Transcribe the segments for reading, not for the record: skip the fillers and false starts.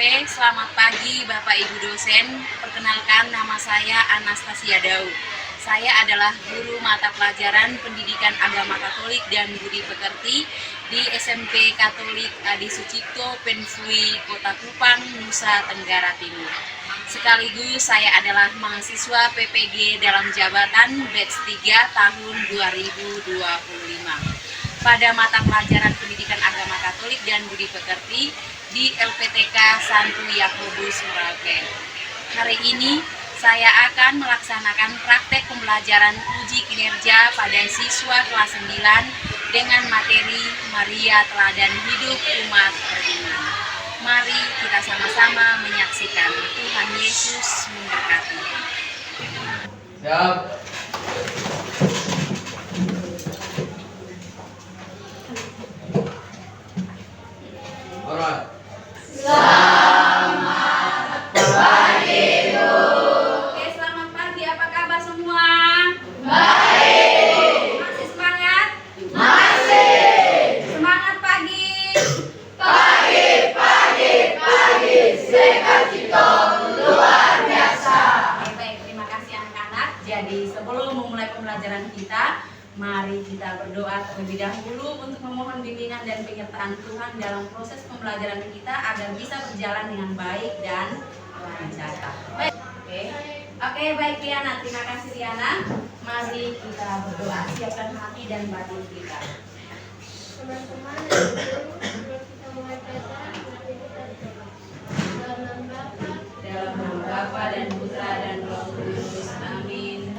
Oke, selamat pagi Bapak Ibu dosen. Perkenalkan, nama saya Anastasia Daud. Saya adalah guru mata pelajaran Pendidikan Agama Katolik dan Budi Pekerti di SMP Katolik Adi Sucipto, Pensui, Kota Kupang, Nusa Tenggara Timur. Sekaligus saya adalah mahasiswa PPG dalam jabatan batch 3 tahun 2025. Pada mata pelajaran Pendidikan Agama Katolik dan Budi Pekerti di LPTK Santo Yakobus Merauke. Hari ini saya akan melaksanakan praktek pembelajaran uji kinerja pada siswa kelas 9 dengan materi Maria Teladan Hidup Umat Beriman. Mari kita sama-sama menyaksikan. Tuhan Yesus memberkati. Siap. Alright. Selamat pagi, Bu. Oke, selamat pagi. Apa kabar semua? Baik. Masih semangat? Masih. Semangat pagi. Pagi. Sehat cipta luar biasa. Baik, terima kasih anak-anak. Jadi sebelum memulai pembelajaran kita, mari kita berdoa terlebih dahulu untuk memohon bimbingan dan penyertaan Tuhan dalam proses pembelajaran kita agar bisa berjalan dengan baik dan lancar. Baik. Oke, baik Riana. Terima kasih Riana. Mari kita berdoa, siapkan hati dan batin kita. Teman-teman, sebelum kita mulai pelajaran, mari kita berdoa. Dalam nama Bapa dan Putra dan Roh Kudus. Amin.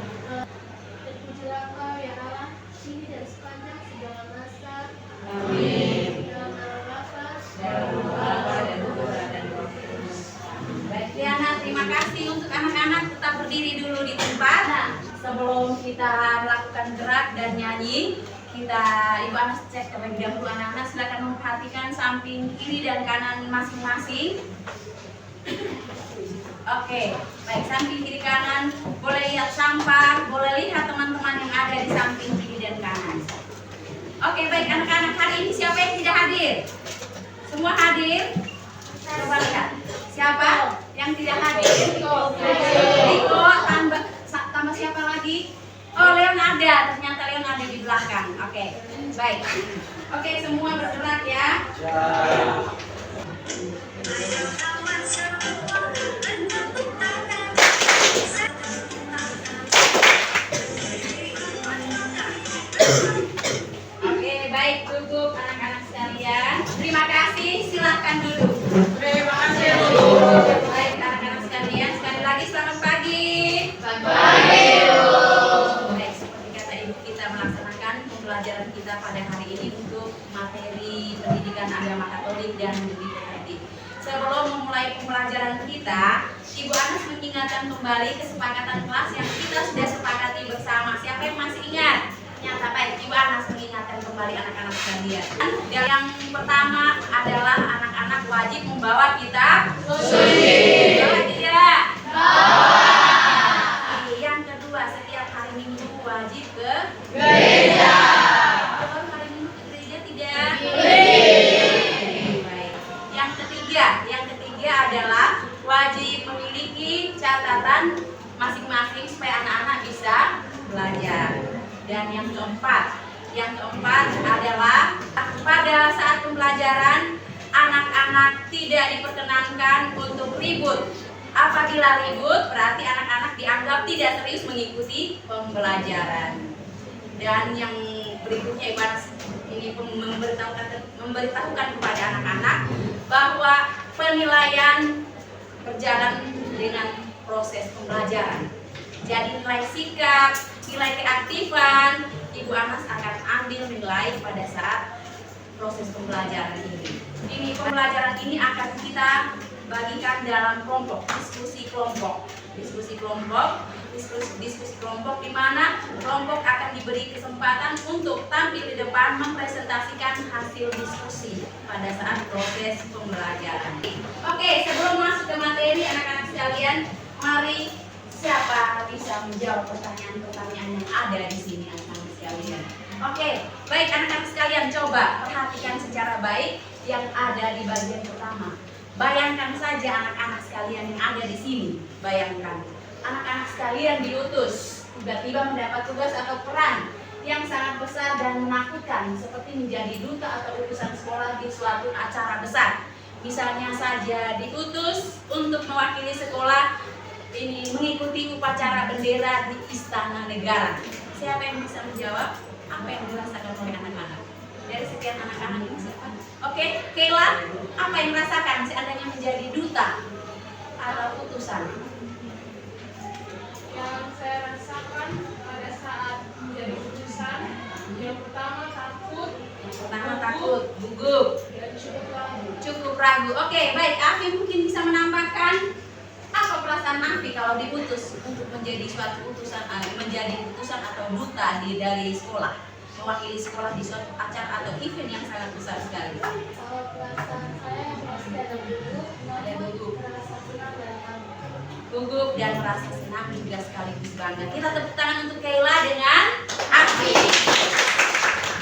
Terpujilah Kau ya Allah, kini dan sepanjang segala masa. Amin. Dalam nama Bapa, Dalam nama Bapa dan Putra dan Roh Kudus. Baik Riana, terima kasih. Untuk anak-anak tetap berdiri dulu di tempat. Nah, sebelum kita melakukan gerak dan nyanyi, Ibu Anas cek terlebih dahulu anak-anak. Silakan memperhatikan samping kiri dan kanan masing-masing. Oke, baik, samping kiri kanan boleh lihat sampah, boleh lihat teman-teman yang ada di samping kiri dan kanan. Oke, baik anak-anak, hari ini siapa yang tidak hadir? Semua hadir? Coba lihat. Siapa yang tidak hadir? Riko, tambah siapa lagi? Oh, Leon ada. Ternyata Leon ada di belakang. Oke, baik. Oke, semua bergerak ya. Oke, baik, cukup anak-anak sekalian. Terima kasih, silakan duduk. Terima kasih, Bu. Baik, anak-anak sekalian, sekali lagi selamat pagi. Pagi, Bu. Baik, seperti kata Ibu, kita melaksanakan pembelajaran kita pada hari ini untuk materi Pendidikan Agama Katolik dan Budi Pekerti. Sebelum memulai pembelajaran kita, Ibu Anas mengingatkan kembali kesepakatan kelas yang kita sudah sepakati bersama. Siapa yang masih ingat? Nyata, baik, Ibu Anas mengingatkan kembali anak-anak sekalian. Dan yang pertama adalah anak-anak wajib membawa kitab suci. Bawa tidak? Bawa. Yang kedua, setiap hari Minggu wajib ke gereja. Baru hari Minggu ke gereja tidak? Baik. Yang ketiga adalah wajib memiliki catatan masing-masing supaya anak-anak bisa belajar. Dan yang keempat adalah pada saat pembelajaran anak-anak tidak diperkenankan untuk ribut. Apabila ribut berarti anak-anak dianggap tidak serius mengikuti pembelajaran. Dan yang berikutnya Ibu Anas ini memberitahukan kepada anak-anak bahwa penilaian berjalan dengan proses pembelajaran. Jadi nilai sikap, nilai keaktifan, Ibu Anas akan ambil nilai pada saat proses pembelajaran ini. Pembelajaran ini akan kita bagikan dalam kelompok, diskusi kelompok di mana kelompok akan diberi kesempatan untuk tampil di depan mempresentasikan hasil diskusi pada saat proses pembelajaran. Oke, sebelum masuk ke materi anak-anak sekalian, mari siapa bisa menjawab pertanyaan-pertanyaan yang ada di sini anak-anak sekalian. Oke, baik anak-anak sekalian, coba perhatikan secara baik yang ada di bagian pertama. Bayangkan saja anak-anak sekalian yang ada di sini. Bayangkan, anak-anak sekalian diutus, tiba-tiba mendapat tugas atau peran yang sangat besar dan menakutkan, seperti menjadi duta atau utusan sekolah di suatu acara besar. Misalnya saja diutus untuk mewakili sekolah ini mengikuti upacara bendera di Istana Negara. Siapa yang bisa menjawab apa yang dirasakan oleh anak-anak? Dari sekian anak-anak ini siapa? Oke, Kayla, apa yang dirasakan seandainya menjadi duta atau utusan? Yang saya rasakan pada saat menjadi utusan, yang pertama takut, Gugup, dan cukup ragu. cukup ragu. Oke, baik. Afi mungkin bisa menambahkan apa perasaan Afi kalau diutus untuk menjadi suatu utusan, menjadi utusan atau duta dari sekolah, mewakili sekolah di suatu acara atau event yang sangat besar sekali. Kalau perasaan saya yang pasti ada gugup, gugup. merasa senang dan bangga. Gugup dan merasa senang juga sekaligus bangga. Kita tepuk tangan untuk Kayla dengan Afi.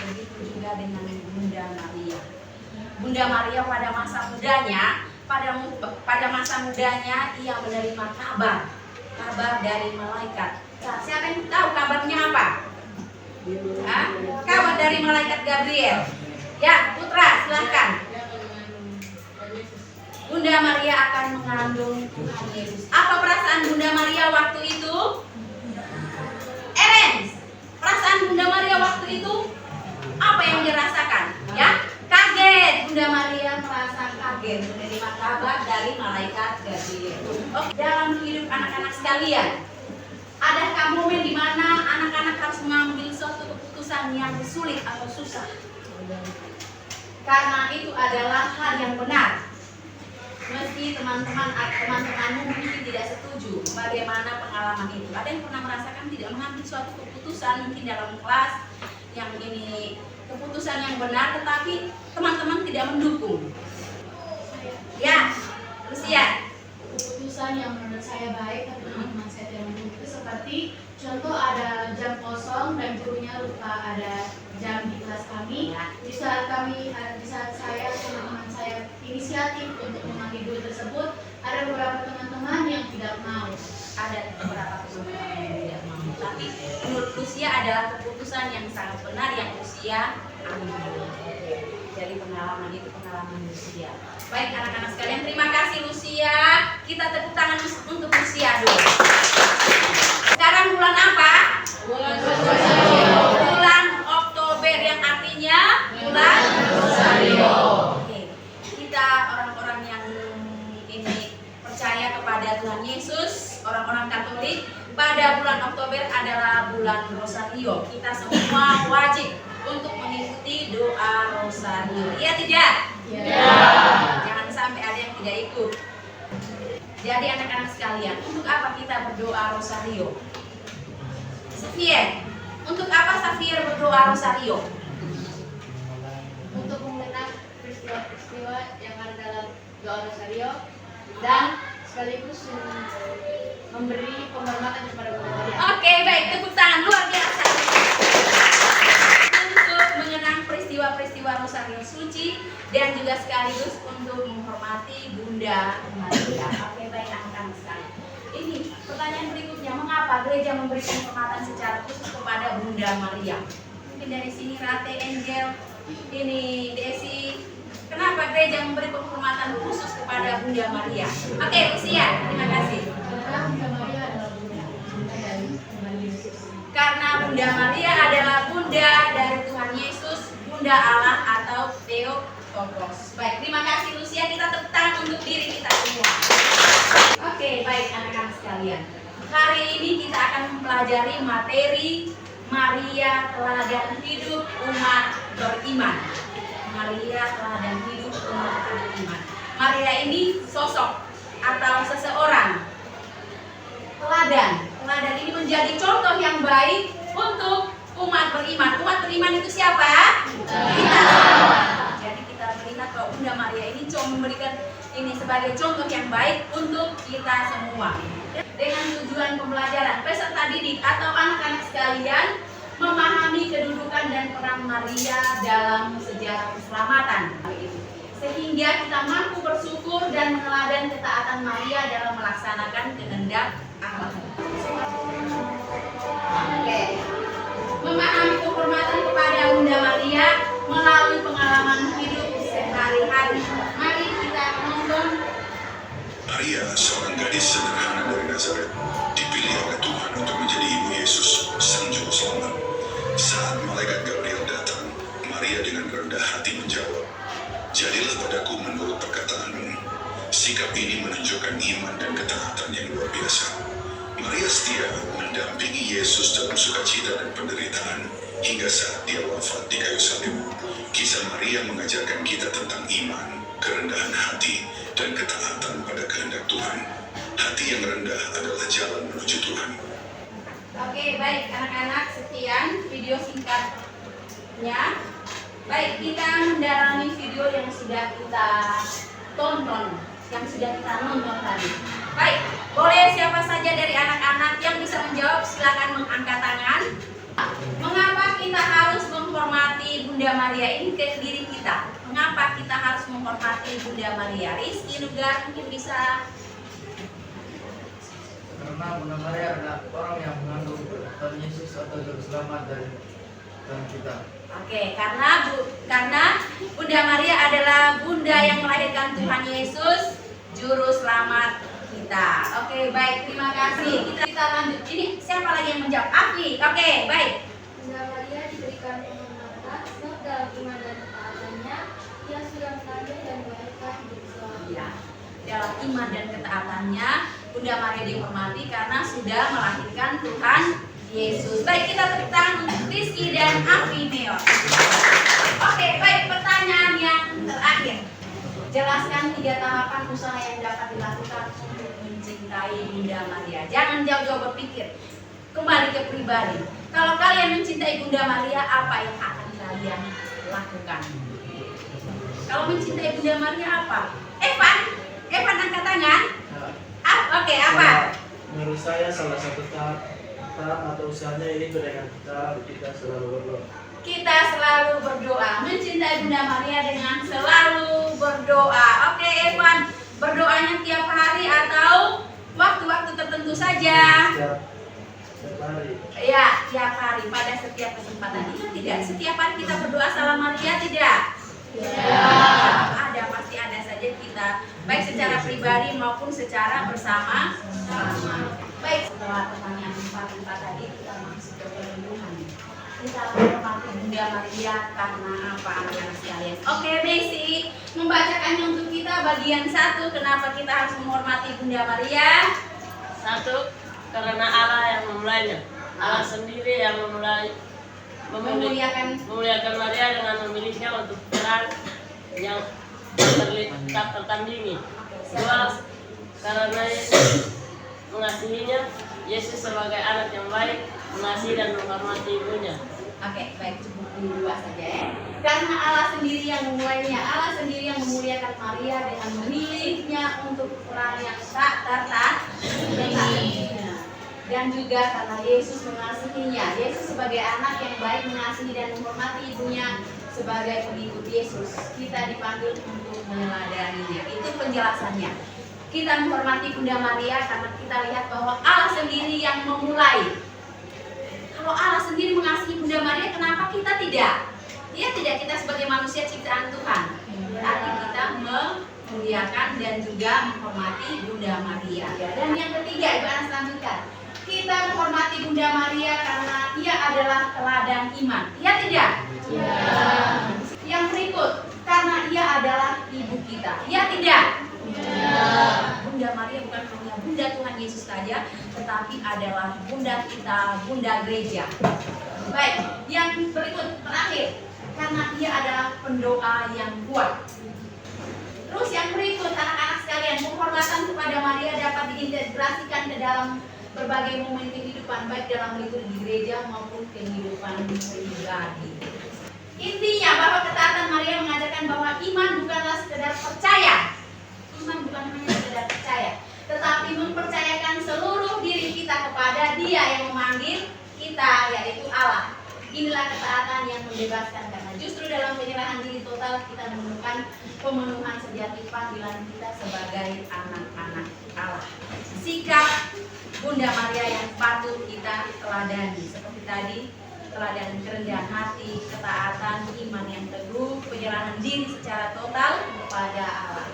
Begitu juga dengan Bunda Maria. Bunda Maria pada masa mudanya, pada masa mudanya ia menerima kabar dari malaikat. Nah, siapa yang tahu kabarnya apa? Hah? Kabar dari malaikat Gabriel. Ya, Putra, silakan. Bunda Maria akan mengandung Tuhan Yesus. Apa perasaan Bunda Maria waktu itu? Erens, perasaan Bunda Maria waktu itu apa yang dirasakan? Ya, kaget. Bunda Maria merasa kaget menerima kabar dari malaikat Gabriel. Oh, dalam hidup anak-anak sekalian, adakah momen di mana anak-anak harus mengambil suatu keputusan yang sulit atau susah? Karena itu adalah hal yang benar. Meski teman-temanmu mungkin tidak setuju bagaimana pengalaman itu. Ada yang pernah merasakan tidak mengambil suatu keputusan mungkin dalam kelas yang ini keputusan yang benar, tetapi teman-teman tidak mendukung. Ya, Lucia. Keputusan yang menurut saya baik tapi teman-teman saya tidak mendukung itu seperti contoh ada jam kosong dan gurunya lupa ada jam di kelas kami. Di saat saya teman-teman saya inisiatif untuk memanggil guru tersebut, ada beberapa teman-teman yang tidak mau. Ada beberapa teman-teman yang tidak mau. Tapi menurut Lucia adalah keputusan yang sangat benar yang Lucia ambil. Jadi pengalaman itu pengalaman Lucia. Baik anak-anak sekalian, terima kasih Lucia. Kita tepuk tangan untuk Lucia dulu. Sekarang bulan apa? Bulan Oktober yang artinya bulan Rosario. Oke. Kita orang-orang yang ini percaya kepada Tuhan Yesus, orang-orang Katolik, pada bulan Oktober adalah bulan Rosario. Kita semua wajib untuk mengikuti doa Rosario. Iya tidak? Ya. Jangan sampai ada yang tidak ikut. Jadi anak-anak sekalian, untuk apa kita berdoa Rosario? Xavier, untuk apa Xavier berdoa Rosario? Untuk mengenang peristiwa-peristiwa yang ada dalam doa Rosario Dan sekaligus memberi penghormatan kepada Bunda Maria. Oke, baik, tepuk tangan luar biasa. Untuk mengenang peristiwa-peristiwa Rosario Suci dan juga sekaligus untuk menghormati Bunda Maria. Oke, baik anak-anak sekalian. Ini pertanyaan berikutnya, mengapa gereja memberi penghormatan secara khusus kepada Bunda Maria? Mungkin dari sini Rate, Angel, ini Desi. Kenapa gereja memberi penghormatan khusus kepada Bunda Maria? Oke, Lucia, terima kasih. Karena Bunda Maria adalah Bunda dari Tuhan Yesus. Karena Bunda Maria adalah Bunda dari Tuhan Yesus, Bunda Allah atau Theotokos. Baik, terima kasih Lucia. Kita tepuk tangan untuk diri kita semua. Oke, baik anak-anak sekalian. Hari ini kita akan mempelajari materi Maria teladan hidup umat beriman. Maria teladan hidup umat beriman. Maria ini sosok atau seseorang teladan. Teladan ini menjadi contoh yang baik untuk umat beriman. Umat beriman itu siapa? Kita. Jadi kita melihat bahwa Bunda Maria ini memberikan ini sebagai contoh yang baik untuk kita semua. Dengan tujuan pembelajaran, peserta didik atau anak-anak sekalian memahami kedudukan dan peran Maria dalam sejarah keselamatan. sehingga kita mampu bersyukur dan meneladani ketaatan Maria dalam melaksanakan kehendak Allah. Oke. Memahami penghormatan kepada Bunda Maria melalui pengalaman hidup sehari-hari. Mari kita menonton. Maria, seorang gadis sederhana dari Nazaret, dipilih oleh Tuhan untuk menjadi ibu Yesus, Sang Juru Selamat. Saat malaikat Gabriel datang, Maria dengan rendah hati menjawab, "Jadilah padaku menurut perkataanmu." Sikap ini menunjukkan iman dan ketaatan yang luar biasa. Maria setia mendampingi Yesus dalam sukacita dan penderitaan hingga saat dia wafat di kayu salib. Kisah Maria mengajarkan kita tentang iman, kerendahan hati, dan ketaatan pada kehendak Tuhan. Hati yang rendah adalah jalan menuju Tuhan. Oke, baik anak-anak, sekian video singkatnya. Baik, kita mendalami video yang sudah kita tonton, yang sudah kita nonton tadi. Baik, boleh siapa saja dari anak-anak yang bisa menjawab, silakan mengangkat tangan. Mengapa kita harus menghormati Bunda Maria ini ke diri kita? Mengapa kita harus menghormati Bunda Maria? Rizky Nugar mungkin bisa. Karena Bunda Maria adalah orang yang mengandung Tuhan Yesus atau Juru Selamat dari Tuhan kita. Oke, karena Bunda Maria adalah Bunda yang melahirkan Tuhan Yesus, Juru Selamat kita. Oke, baik, terima kasih. Kita lanjut. Ini siapa lagi yang menjawab? Afi. Oke, baik. Bunda Maria diberikan penghormatan sebab dalam iman dan ketaatannya ia sudah mengambil dan melahirkan hidup selamat. Ya, dalam iman dan ketaatannya Bunda Maria dihormati karena sudah melahirkan Tuhan Yesus. Baik, kita tepuk tangan untuk Rizky dan Afi Meon. Oke, baik, pertanyaan yang terakhir. Jelaskan 3 tahapan usaha yang dapat dilakukan untuk mencintai Bunda Maria. Jangan jauh-jauh berpikir. Kembali ke pribadi. Kalau kalian mencintai Bunda Maria, apa yang akan kalian lakukan? Kalau mencintai Bunda Maria apa? Evan angkat tangan. Oke, apa? Menurut saya salah satu tahap atau usahanya ini dengan kita selalu berdoa. Kita selalu berdoa, mencintai Bunda Maria dengan selalu berdoa. Oke, Evan, berdoanya tiap hari atau waktu-waktu tertentu saja? Setiap hari. Ya, tiap hari pada setiap kesempatan. Itu tidak setiap hari kita berdoa salam Maria, tidak? Ya. Ada, pasti ada saja kita, baik secara pribadi maupun secara bersama. Baik, setelah pertanyaan 4 tadi kita masuk ke perlindungan. Kita menghormati Bunda Maria karena apa, anak-anak sekalian? Oke, Messi membacakannya untuk kita bagian 1. Kenapa kita harus menghormati Bunda Maria? 1. Karena Allah yang memulainya. Allah sendiri yang memuliakan Maria dengan memilihnya untuk peran yang tak tertandingi. 2. Karena Yesus mengasihinya. Yesus sebagai anak yang baik mengasihi dan menghormati ibunya. Oke, baik, cukup ini 2 saja ya. Karena Allah sendiri yang memulainya, Allah sendiri yang memuliakan Maria dengan memilihnya untuk peran yang tak tertandingi. Dan juga karena Yesus mengasihinya. Yesus sebagai anak yang baik mengasihi dan menghormati ibunya sebagai pengikut Yesus. Kita dipanggil untuk meneladaninya. Itu penjelasannya. Kita menghormati Bunda Maria karena kita lihat bahwa Allah sendiri yang memulai. Kalau Allah sendiri mengasihi Bunda Maria, kenapa kita tidak? Ya tidak, kita sebagai manusia ciptaan Tuhan. Berarti kita memuliakan dan juga menghormati Bunda Maria. Dan yang ketiga, Ibu Anas lanjutkan. Kita menghormati Bunda Maria karena ia adalah teladan iman. Iya tidak? Iya. Yang berikut, karena ia adalah ibu kita. Iya tidak? Iya. Bunda Maria bukan hanya Bunda Tuhan Yesus saja, tetapi adalah Bunda kita, Bunda Gereja. Baik, yang berikut terakhir, karena ia adalah pendoa yang kuat. Terus yang berikut, anak-anak sekalian, penghormatan kepada Maria dapat diintegrasikan ke dalam berbagai momen kehidupan, baik dalam liturgi gereja maupun kehidupan pribadi. Intinya bahwa ketaatan Maria mengajarkan bahwa iman bukanlah sekedar percaya. Iman bukan hanya sekedar percaya, tetapi mempercayakan seluruh diri kita kepada Dia yang memanggil kita, yaitu Allah. Inilah ketaatan yang membebaskan, karena justru dalam penyerahan diri total kita menemukan pemenuhan sejati panggilan kita sebagai anak-anak Allah. Sikap Bunda Maria yang patut kita teladani seperti tadi, teladan kerendahan hati, ketaatan, iman yang teguh, penyerahan diri secara total kepada Allah.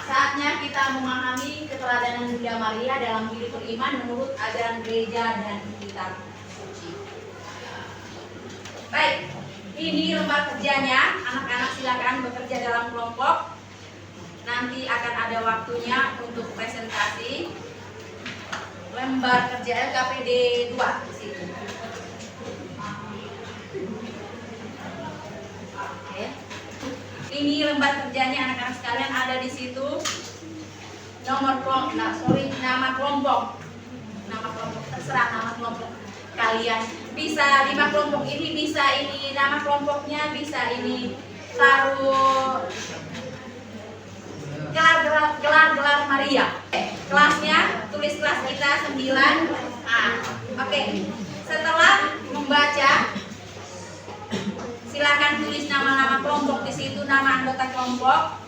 Saatnya kita memahami keteladanan Bunda Maria dalam hidup beriman menurut ajaran gereja dan kitab suci. Baik, ini lembar kerjanya. Anak-anak silakan bekerja dalam kelompok. Nanti akan ada waktunya untuk presentasi. Lembar kerja LKPD 2 di situ. Oke. Ini lembar kerjanya anak-anak sekalian, ada di situ nama kelompok. Nama kelompok terserah nama kelompok kalian. Bisa 5 kelompok ini, bisa ini nama kelompoknya, bisa ini taruh gelar Maria. Kelasnya, tulis kelas kita 9A. Oke. Setelah membaca, silakan tulis nama-nama kelompok di situ, nama anggota kelompok.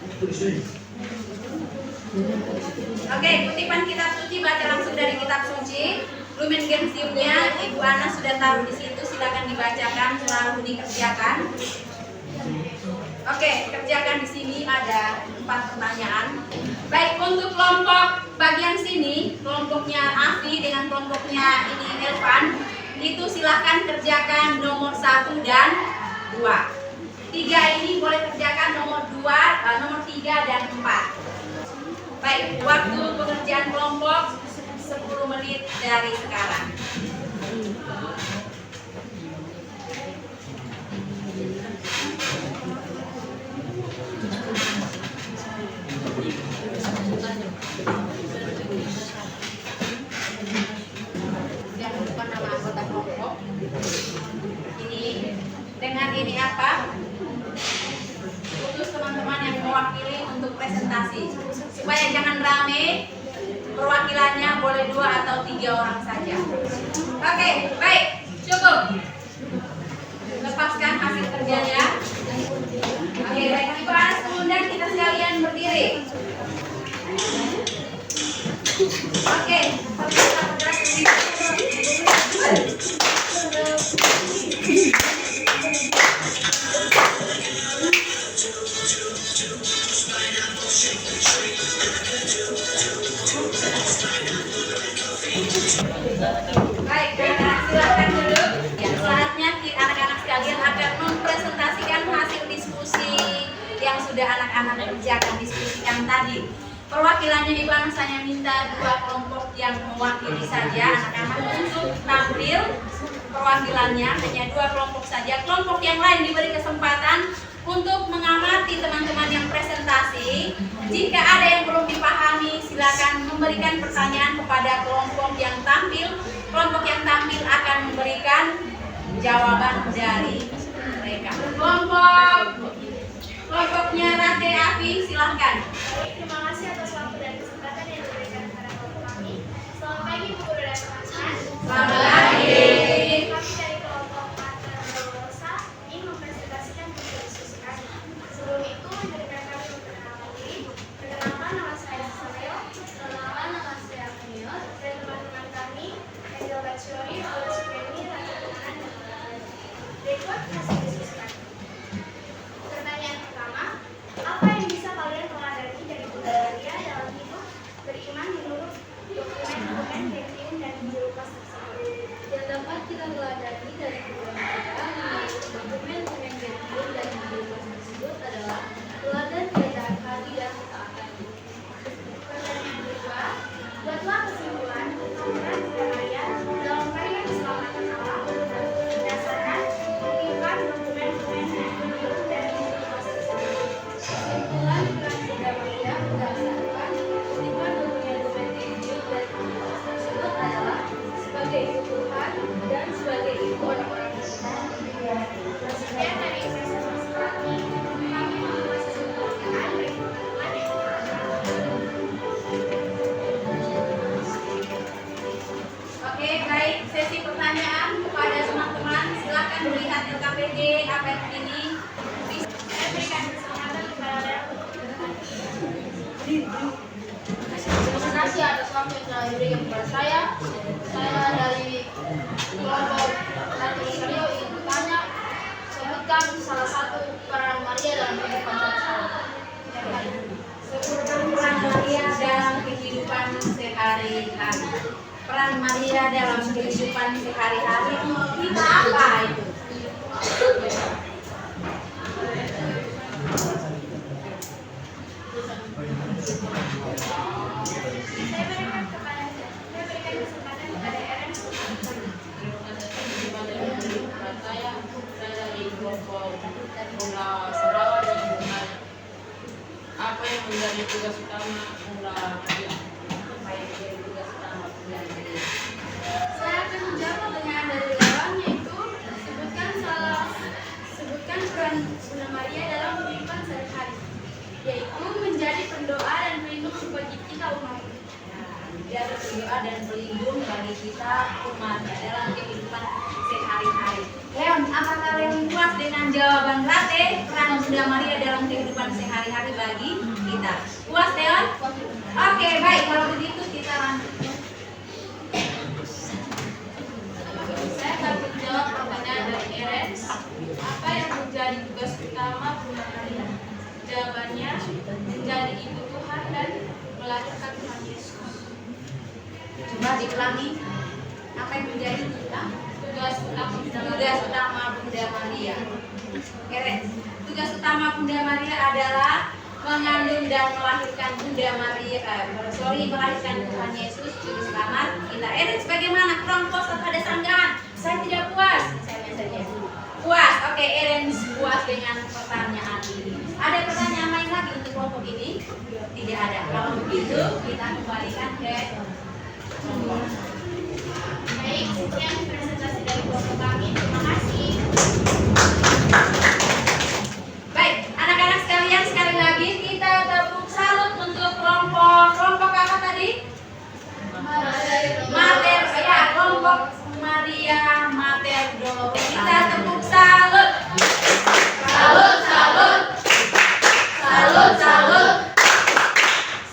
Oke, kutipan kitab suci baca langsung dari kitab suci. Lumen Gentiumnya Ibu Ana sudah taruh di situ, silakan dibacakan, selalu dikerjakan. Oke, kerjakan di sini ada 4 pertanyaan. Baik, untuk kelompok bagian sini, kelompoknya Afi dengan kelompoknya ini Elvan, itu silakan kerjakan nomor 1 dan 2. 3 ini boleh kerjakan nomor 2, nomor 3 dan 4. Baik, waktu pengerjaan kelompok 10 menit dari sekarang. Jangan lupa nama anggota kelompok. Ini dengan ini apa? Putus teman-teman yang mewakili untuk presentasi. Supaya jangan rame, perwakilannya boleh 2 atau 3 orang saja. Oke, baik, cukup. Lepaskan hasil kerjanya. Oke, baik, Ibu Anas kemudian kita sekalian berdiri. Oke, kita bergerak ke sini. Baik, anak-anak silakan duduk. Ya, saatnya anak-anak sekalian akan mempresentasikan hasil diskusi yang sudah anak-anak kerjakan, diskusikan tadi. Perwakilannya Ibu Anas hanya minta 2 kelompok yang mewakili saja anak-anak untuk tampil. Perwakilannya hanya 2 kelompok saja. Kelompok yang lain diberi kesempatan untuk mengamati teman-teman yang presentasi. Jika ada yang belum dipahami, silakan memberikan pertanyaan kepada kelompok yang tampil. Kelompok yang tampil akan memberikan jawaban dari mereka. Kelompoknya Rate Afi, silahkan. Terima kasih atas waktu dan kesempatan yang diberikan kepada kelompok kami. Selamat pagi Bu Guru dan teman-teman. Selamat pagi. Kami dari kelompok Mater Rosa ingin mempresentasikan hasil diskusi kami. Sebelum itu, izinkan kami memperkenalkan diri. Perkenalkan, nama saya Samuel. Perkenalkan, nama saya Kenior. Dan teman-teman kami, Angel Baciori, Paula Supremi, Ratu Kenanan, dan teman-teman. Berikut hasil diskusi kami. Pertanyaan pertama, apa yang bisa kalian teladani dari budaya APD APD ini Saya berikan kesempatan kepada Terima kasih atas waktu yang telah diberikan kepada saya. Saya dari kelompok Nabi Sario ingin bertanya, sebutkan salah satu peran Maria dalam kehidupan saya. sebutkan peran Maria dalam kehidupan sehari-hari. Peran Maria dalam kehidupan sehari-hari kita apa itu? Saya berikan kesempatan kepada Eren untuk bertanya. Saya dari kelompok Mula Sabawa dan Bunga. Apa yang menjadi tugas utama Mula Maria? Apa yang menjadi tugas utama Bunda Maria? Saya akan menjawab dengan dari Leon, yaitu sebutkan peran Bunda Maria dalam kehidupan sehari-hari, yaitu menjadi pendoa dan pelindung bagi kita umat. Menjadi berdoa dan pelindung bagi kita umat dalam kehidupan sehari-hari. Leon, apakah Leon puas dengan jawaban Rate peran Bunda Maria dalam kehidupan sehari-hari bagi kita? Puas, Leon? Oke, baik. Kalau begitu kita lanjut. Saya akan menjawab pertanyaan dari Eren. Apa yang menjadi tugas utama Bunda Maria? Jawabannya, menjadi ibu Tuhan dan melahirkan Tuhan Yesus. Coba diulangi. Apa yang menjadi Tugas utama tugas utama Bunda Maria? Eren, tugas utama Bunda Maria adalah mengandung dan melahirkan Bunda Maria, melahirkan Tuhan Yesus Juru Selamat kita. Eren, bagaimana? Kurang puas atau ada sanggahan? Saya tidak puas. Saya saja. Puas. Oke, Eren puas dengan pertanyaan ini. Ada pertanyaan lain lagi untuk kelompok ini? Tidak ada. Kalau begitu, kita kembalikan ke kelompok. Baik, sekian presentasi dari kelompok kami. Terima kasih. Baik, anak-anak sekalian, sekali lagi kita tepuk salut untuk kelompok apa tadi? Kelompok Maria Mater Dolores. Kita tepuk salut. Salut, salut. Salut, salut.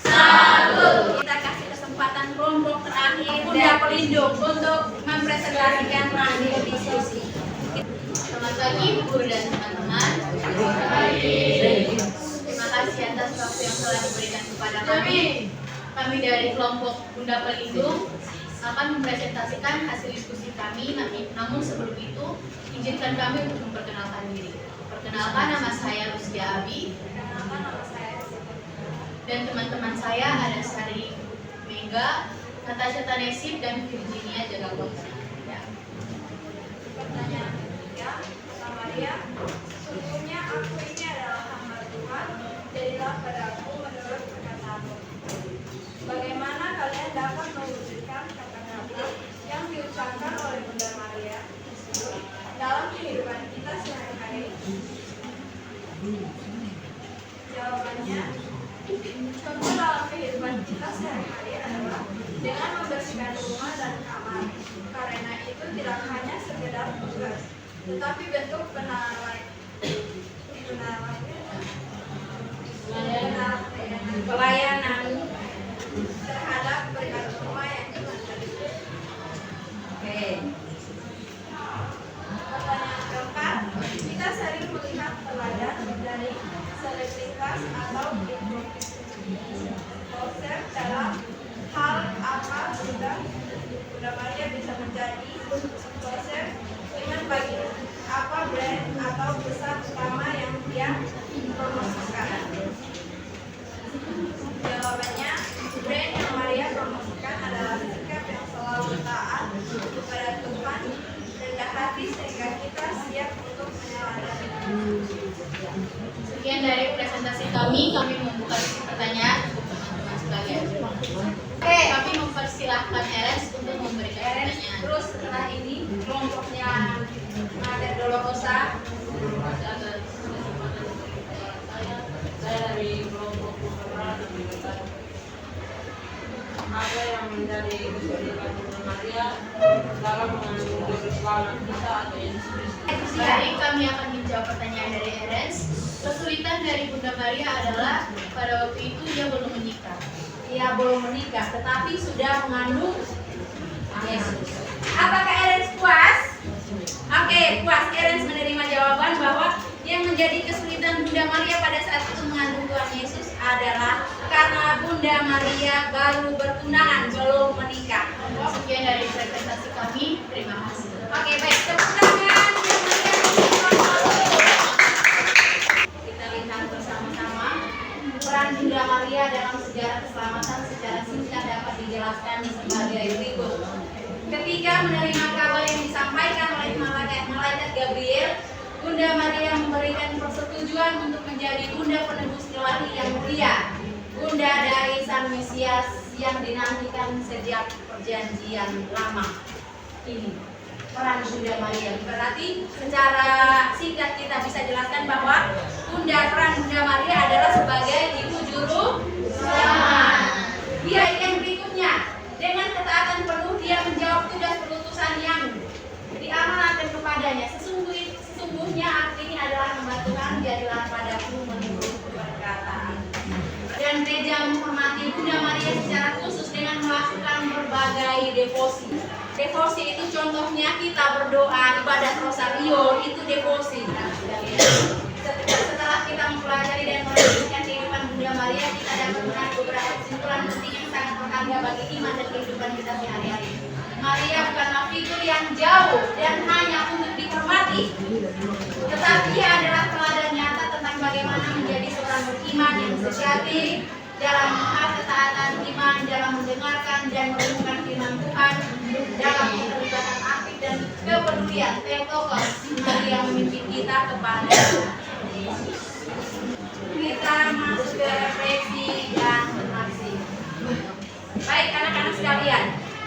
Salut. Kita kasih kesempatan kelompok terakhir Bunda Pelindung untuk mempresentasikan hasil diskusi. Selamat pagi, Bu Guru dan teman-teman. Terima kasih atas waktu yang telah diberikan kepada kami. Kami dari kelompok Bunda Pelindung akan mempresentasikan hasil diskusi kami. Namun sebelum itu, izinkan kami untuk memperkenalkan diri. Perkenalkan, nama saya Lucia Abi. Dan teman-teman saya ada Sari Mega, Natasha Tanesib, dan Virginia Jagawangsa. Ya. Pertanyaan ketiga, Maria, sesungguhnya aku ini adalah hamba Tuhan, jadilah padaku menurut perkataanmu. Bagaimana kalian dapat mewujudkan kata-kata yang diucapkan oleh Bunda Maria tersebut dalam kehidupan kita sehari-hari? Jawabannya, contoh dalam kehidupan kita sehari-hari adalah dengan membersihkan rumah dan kamar. Karena itu tidak hanya sekedar tugas, tetapi bentuk Pelayanan. terhadap berkat rumah yang Tuhan beri. Oke. Pertanyaan keempat, kita sering melihat teladan dari selebritas atau influencer dalam hal apa Bunda Maria bisa menjadi influencer dengan bagi apa brand atau pesan utama yang dia promosikan. Jawabannya, brand yang Maria promosikan adalah sikap yang selalu taat kepada Tuhan, rendah hati sehingga kita siap untuk meneladani. Sekian dari presentasi kami membuka sesi pertanyaan untuk teman-teman sekalian. Oke. Kami mempersilahkan Eres untuk memberikan Eren, pertanyaan. terus setelah ini kelompoknya Mater Dolorosa. Saya dari kelompok Mula dan Bunga. apa yang menjadi kesulitan Bunda Maria dalam mengandung juru selamat kita atau Yesus Kristus. Baik, kami akan menjawab pertanyaan dari Erens. Kesulitan dari Bunda Maria adalah pada waktu itu ia belum menikah. Ia belum menikah, tetapi sudah mengandung Yesus. Apakah Erens puas? Oke, puas. Erens menerima jawaban bahwa yang menjadi kesulitan Bunda Maria pada saat itu mengandung Tuhan Yesus adalah karena Bunda Maria baru bertunangan, belum menikah. Sekian dari presentasi kami. Terima kasih. Oke, baik. Tepuk tangan. Bunda Maria. Kita lihat bersama-sama peran Bunda Maria dalam sejarah keselamatan secara singkat dapat dijelaskan sebagai berikut. Ketika menerima kabar yang disampaikan oleh malaikat Gabriel, Bunda Maria memberikan persetujuan untuk menjadi Bunda penebus ilahi yang mulia, Bunda dari Sang Mesias yang dinantikan sejak perjanjian lama. Ini peran Bunda Maria. Berarti secara singkat kita bisa jelaskan bahwa peran Bunda Maria adalah sebagai ibu juru selamat. Dia yang berikutnya, dengan ketaatan penuh dia menjawab tugas perutusan yang diamanatkan kepadanya. Sesungguhnya aku ini adalah hamba Tuhan, jadilah padaku menurut perkataan. Dan gereja menghormati Bunda Maria secara khusus dengan melakukan berbagai devosi. Devosi itu contohnya kita berdoa, ibadat rosario, itu devosi. Setelah kita mempelajari dan melanjutkan kehidupan Bunda Maria, kita dapat menarik beberapa kesimpulan penting yang sangat berharga bagi iman dan kehidupan kita sehari-hari. Maria bukanlah figur yang jauh dan hanya untuk dihormati, tetapi ia adalah teladan nyata tentang bagaimana menjadi seorang beriman yang sejati dalam hal ketaatan iman, dalam mendengarkan dan merenungkan firman Tuhan, dalam keterlibatan aktif dan kepedulian Theotokos yang memimpin kita kepada Yesus. Kita masuk ke refleksi dan aksi. Baik anak-anak sekalian,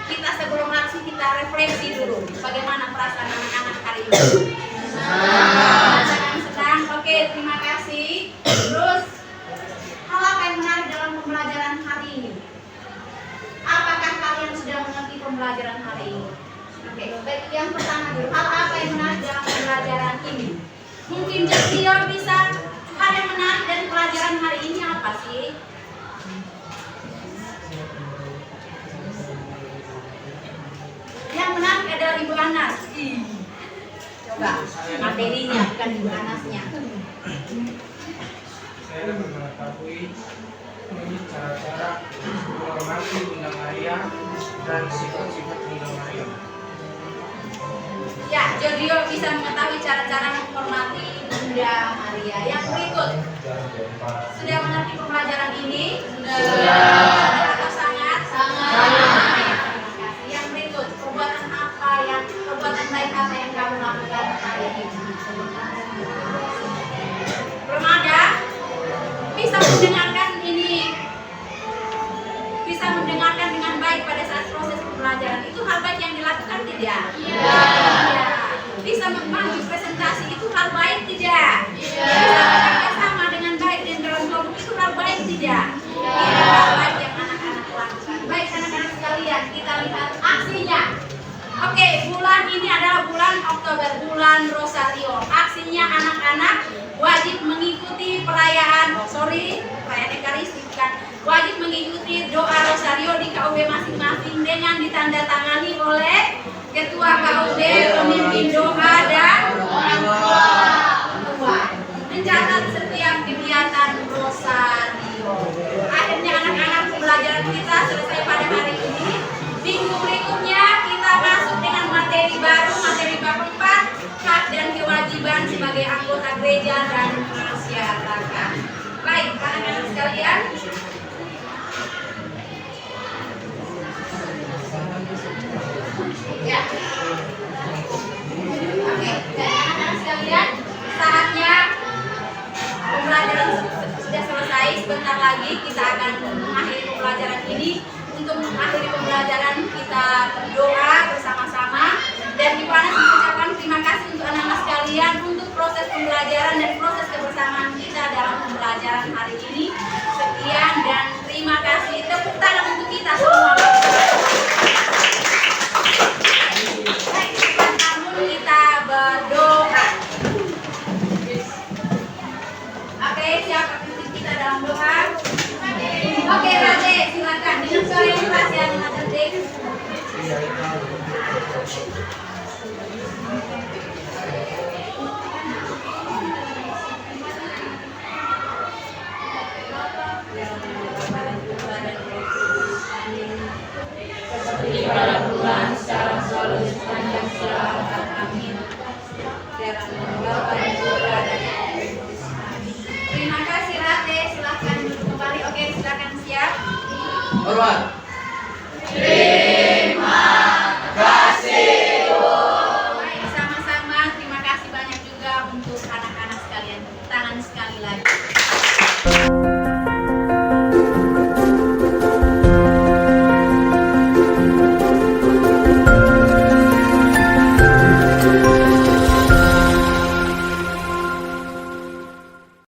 kita sebelum aksi kita refleksi dulu. Bagaimana perasaan anak-anak hari ini? Senang. Oke, terima kasih. Terus, hal apa yang menarik dalam pembelajaran hari ini? Apakah kalian sudah mengerti pembelajaran hari ini? Oke, baik. Yang pertama dulu, hal apa yang menarik dalam pembelajaran ini? Mungkin Jatio bisa, hal yang menarik dari pelajaran hari ini apa sih? Yang menarik adalah Ibu Anas. Coba materinya, bukan Ibu Anasnya. Saya dapat mengetahui cara-cara menghormati Bunda Maria dan sifat-sifat Bunda Maria. Ya, Jodio bisa mengetahui cara-cara menghormati Bunda Maria. Yang berikut, sudah mengerti pembelajaran ini? Sudah. Atau sangat? Sangat. Yang berikut, perbuatan baik apa yang kamu lakukan hari ini? Remaja, bisa mendengarkan ini, bisa mendengarkan dengan baik pada saat proses pembelajaran. Itu hal baik yang dilakukan tidak? Iya. Bisa membantu presentasi itu hal baik tidak? Iya. Bisa bekerja sama dengan baik dan dalam kelompok itu hal baik tidak? Iya. Ini hal baik yang anak-anak lakukan. Baik anak-anak sekalian, kita lihat aksinya. Oke, bulan ini adalah bulan Oktober, bulan Rosario. Aksinya anak-anak wajib mengikuti perayaan Ekaristi, bukan, wajib mengikuti doa Rosario di KUB masing-masing dengan ditandatangani oleh Ketua KUB, pemimpin doa dan orang tua. Mencatat setiap kegiatan Rosario. Akhirnya anak-anak pembelajaran kita selesai pada hari ini. Minggu berikutnya kita masuk dengan materi baru, materi bab 4, hak dan kewajiban sebagai anggota gereja dan masyarakat. Baik, anak-anak sekalian. Ya. Oke, dan anak-anak sekalian, saatnya pembelajaran sudah selesai. Sebentar lagi kita akan mengakhiri pembelajaran ini. Untuk mengakhiri pembelajaran kita doa bersama-sama, dan Ibu Anas mengucapkan terima kasih untuk anak-anak sekalian untuk proses pembelajaran dan proses kebersamaan kita dalam pembelajaran hari ini. Sekian dan terima kasih. Tepuk tangan untuk kita semua. Seperti pada Tuhan secara selalu sepanjang segala abad. Amin. Terima kasih Rate, silakan duduk kembali. Oke, silakan siap. Hormat.